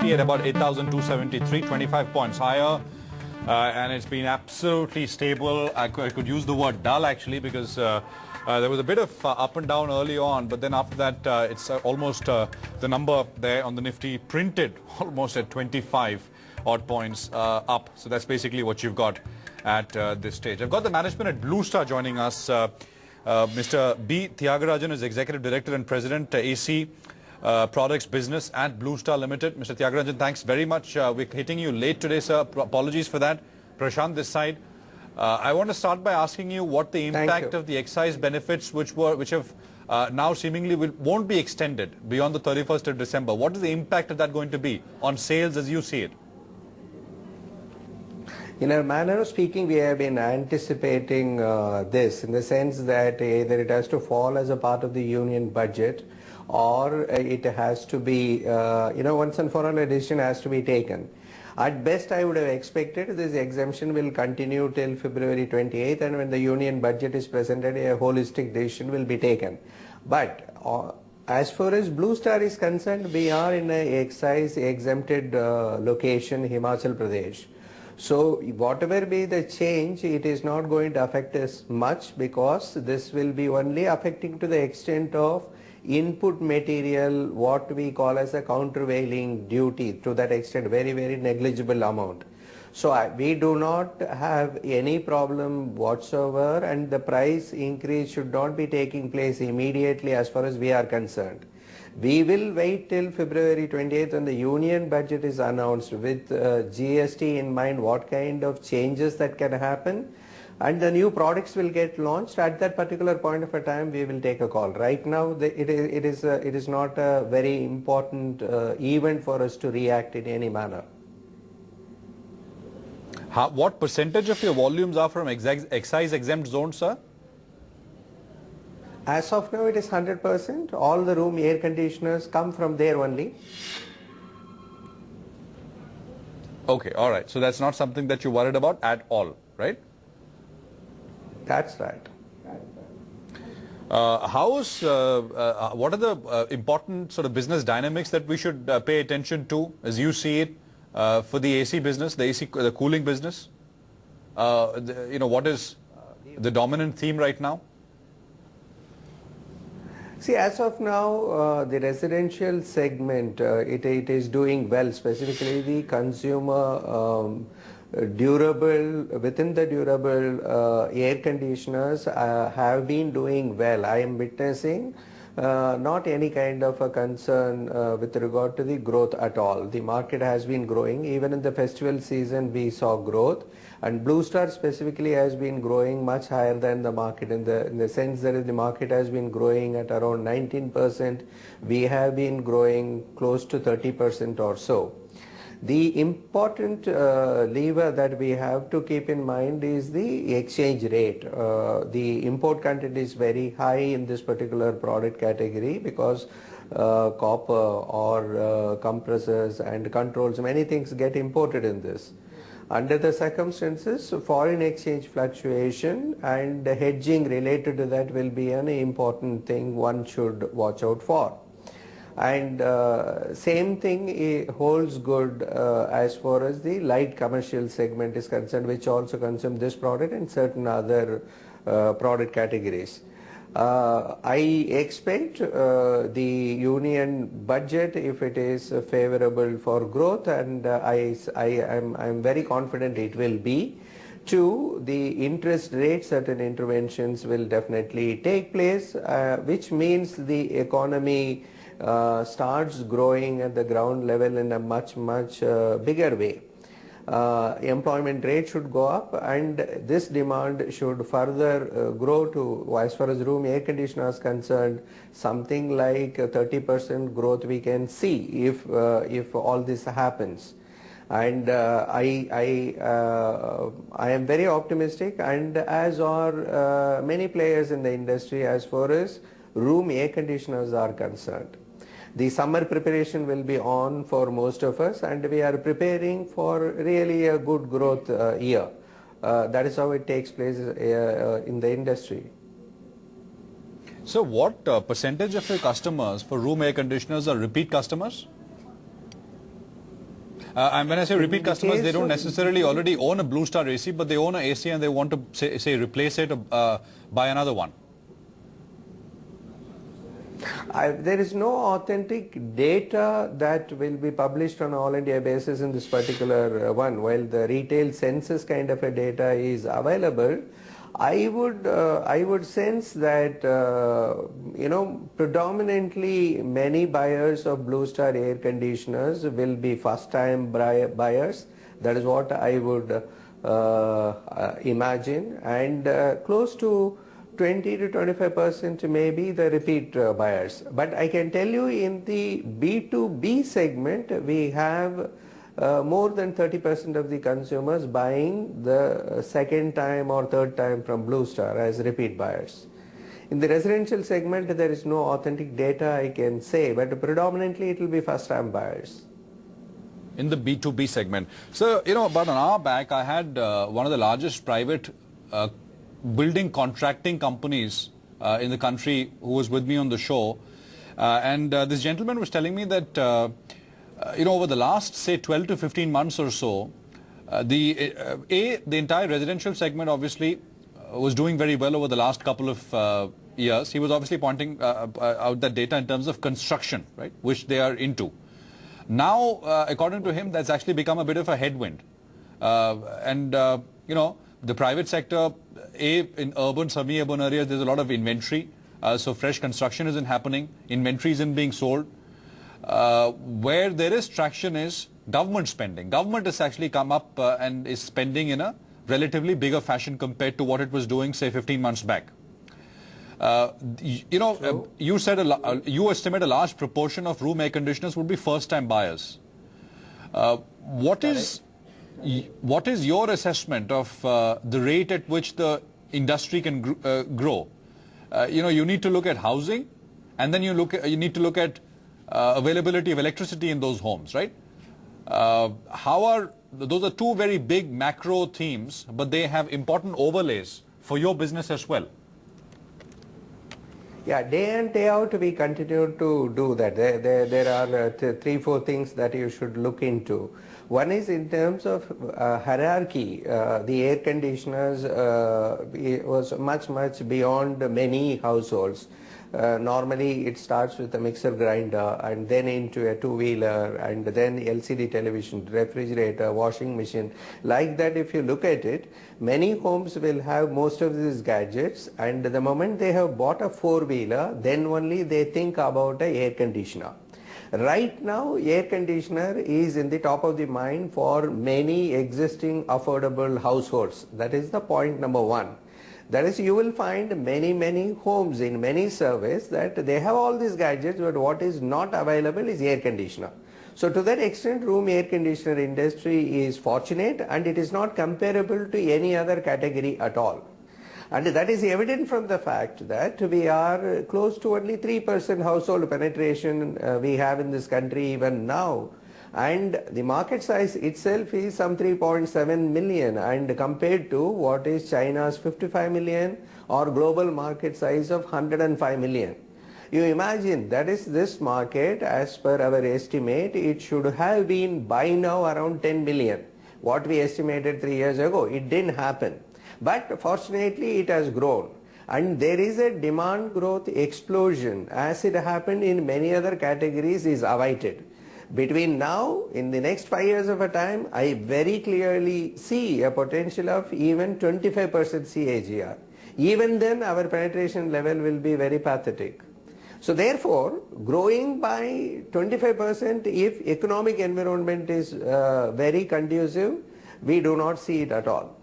Nifty at about 8,273, 25 points higher. And it's been absolutely stable. I could use the word dull actually because there was a bit of up and down early on, but then after that it's almost the number there on the Nifty printed almost at 25 odd points up. So that's basically what you've got at this stage. I've got the management at Blue Star joining us. Mr. B. Thiagarajan is Executive Director and President, AC Products Business at Blue Star Limited. Mr. Thiagarajan, thanks very much. We're hitting you late today, sir. Apologies for that. Prashant this side. I want to start by asking you what the impact of the excise benefits which have now seemingly won't be extended beyond the 31st of December. What is the impact of that going to be on sales as you see it? In a manner of speaking, we have been anticipating this in the sense that either it has to fall as a part of the union budget or it has to be, once and for all a decision has to be taken. At best, I would have expected this exemption will continue till February 28th, and when the union budget is presented, a holistic decision will be taken. But as far as Blue Star is concerned, we are in an excise exempted location, Himachal Pradesh. So whatever be the change, it is not going to affect us much because this will be only affecting to the extent of input material, what we call as a countervailing duty, to that extent very, very negligible amount. So we do not have any problem whatsoever, and the price increase should not be taking place immediately as far as we are concerned. We will wait till February 28th when the union budget is announced with GST in mind, what kind of changes that can happen, and the new products will get launched. At that particular point of a time, we will take a call. Right now, it is not a very important event for us to react in any manner. What percentage of your volumes are from excise exempt zones, sir? As of now, it is 100%. All the room air conditioners come from there only. Okay, all right. So that's not something that you're worried about at all, right? That's right. What are the important sort of business dynamics that we should pay attention to as you see it for the AC business, the cooling business? What is the dominant theme right now? See, as of now, the residential segment, it is doing well, specifically the consumer durable, within the durable air conditioners have been doing well. I am witnessing not any kind of a concern with regard to the growth at all. The market has been growing. Even in the festival season, we saw growth. And Blue Star specifically has been growing much higher than the market in the sense that the market has been growing at around 19%. We have been growing close to 30% or so. The important lever that we have to keep in mind is the exchange rate. The import content is very high in this particular product category because copper or compressors and controls, many things get imported in this. Under the circumstances, foreign exchange fluctuation and hedging related to that will be an important thing one should watch out for. And same thing holds good as far as the light commercial segment is concerned, which also consume this product and certain other product categories. I expect the union budget, if it is favorable for growth, and I am very confident it will be. Two, the interest rate, certain interventions will definitely take place, which means the economy starts growing at the ground level in a much bigger way. Employment rate should go up, and this demand should further grow to, as far as room air conditioners concerned, something like 30% growth we can see if all this happens. And I am very optimistic, and as are many players in the industry as far as room air conditioners are concerned. The summer preparation will be on for most of us, and we are preparing for really a good growth year. That is how it takes place in the industry. So what percentage of your customers for room air conditioners are repeat customers? And when I say repeat customers, they don't of- necessarily already own a Blue Star AC, but they own an AC and they want to say replace it buy another one. There is no authentic data that will be published on all India basis in this particular one. While the retail census kind of a data is available, I would sense that predominantly many buyers of Blue Star air conditioners will be first-time buyers. That is what I would imagine, and close to 20 to 25% maybe the repeat buyers. But I can tell you in the B2B segment, we have more than 30% of the consumers buying the second time or third time from Blue Star as repeat buyers. In the residential segment, there is no authentic data I can say, but predominantly it will be first time buyers. In the B2B segment. So, about an hour back, I had one of the largest private building contracting companies in the country who was with me on the show. And this gentleman was telling me that, over the last, say, 12 to 15 months or so, the entire residential segment obviously was doing very well over the last couple of years. He was obviously pointing out that data in terms of construction, right, which they are into. Now, according to him, that's actually become a bit of a headwind. The private sector, in urban, semi-urban areas, there's a lot of inventory. So fresh construction isn't happening. Inventory isn't being sold. Where there is traction is government spending. Government has actually come up and is spending in a relatively bigger fashion compared to what it was doing, say, 15 months back. You said you estimate a large proportion of room air conditioners would be first-time buyers. What is your assessment of the rate at which the industry can grow? You need to look at housing, and then you need to look at availability of electricity in those homes, right? Those are two very big macro themes, but they have important overlays for your business as well. Yeah, day in, day out, we continue to do that. There are 3-4 things that you should look into. One is in terms of hierarchy. The air conditioners was much beyond many households. Normally it starts with a mixer grinder and then into a two-wheeler and then LCD television, refrigerator, washing machine. Like that, if you look at it, many homes will have most of these gadgets, and the moment they have bought a four-wheeler, then only they think about an air conditioner. Right now, air conditioner is in the top of the mind for many existing affordable households. That is the point number one. That is, you will find many homes in many surveys that they have all these gadgets, but what is not available is air conditioner. So to that extent, room air conditioner industry is fortunate, and it is not comparable to any other category at all. And that is evident from the fact that we are close to only 3% household penetration we have in this country even now. And the market size itself is some 3.7 million, and compared to what is China's 55 million or global market size of 105 million. You imagine that is this market, as per our estimate, it should have been by now around 10 million. What we estimated 3 years ago, it didn't happen. But fortunately it has grown. And there is a demand growth explosion, as it happened in many other categories, is awaited. Between now, in the next 5 years of a time, I very clearly see a potential of even 25% CAGR. Even then, our penetration level will be very pathetic. So therefore, growing by 25%, if economic environment is very conducive, we do not see it at all.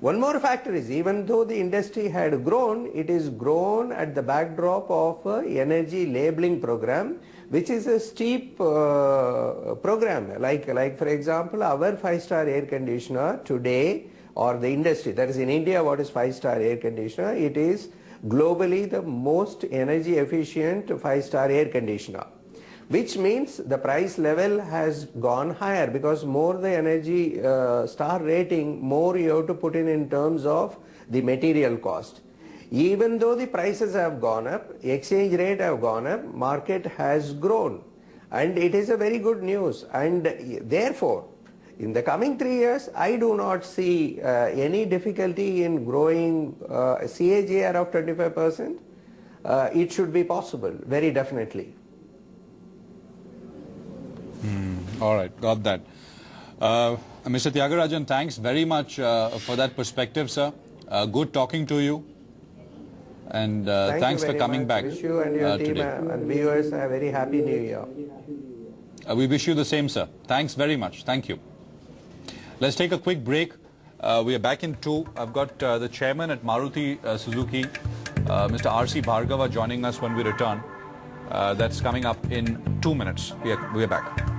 One more factor is, even though the industry had grown, it is grown at the backdrop of an energy labeling program, which is a steep program. Like for example, our 5-star air conditioner today, or the industry, that is in India, what is 5-star air conditioner? It is globally the most energy efficient 5-star air conditioner, which means the price level has gone higher, because more the energy star rating, more you have to put in terms of the material cost. Even though the prices have gone up, exchange rate have gone up, market has grown. And it is a very good news. And therefore, in the coming 3 years, I do not see any difficulty in growing CAGR of 25%. It should be possible, very definitely. All right, got that. Mr. Thiagarajan, thanks very much for that perspective, sir. Good talking to you. And thanks for coming back. Wish you and your team and viewers a very happy New Year. We wish you the same, sir. Thanks very much. Thank you. Let's take a quick break. We are back in 2. I've got the chairman at Maruti Suzuki, Mr. R.C. Bhargava, joining us when we return. That's coming up in 2 minutes. We are back.